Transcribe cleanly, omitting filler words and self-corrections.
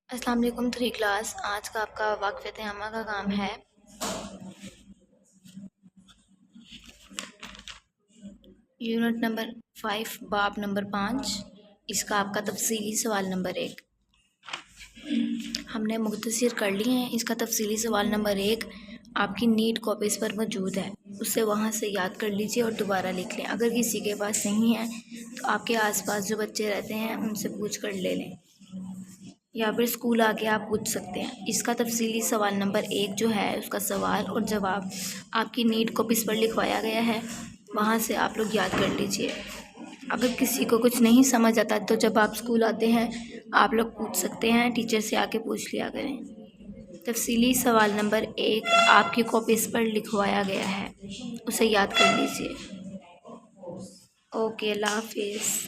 السلام علیکم 3 کلاس، آج کا آپ کا واقفیت عامہ کا کام ہے۔ یونٹ نمبر 5 باب نمبر 5، اس کا آپ کا تفصیلی سوال نمبر 1 ہم نے مختصر کر لی ہیں۔ اس کا تفصیلی سوال نمبر 1 آپ کی نیٹ کاپیز پر موجود ہے، اسے وہاں سے یاد کر لیجئے اور دوبارہ لکھ لیں۔ اگر کسی کے پاس نہیں ہے تو آپ کے آس پاس جو بچے رہتے ہیں ان سے پوچھ کر لے لیں، یا پھر اسکول آ کے آپ پوچھ سکتے ہیں۔ اس کا تفصیلی سوال نمبر 1 جو ہے اس کا سوال اور جواب آپ کی نیٹ کاپیز پر لکھوایا گیا ہے، وہاں سے آپ لوگ یاد کر لیجئے۔ اگر کسی کو کچھ نہیں سمجھ آتا تو جب آپ اسکول آتے ہیں آپ لوگ پوچھ سکتے ہیں، ٹیچر سے آ کے پوچھ لیا کریں۔ تفصیلی سوال نمبر 1 آپ کی کاپیز پر لکھوایا گیا ہے، اسے یاد کر لیجئے۔ اوکے، اللہ حافظ۔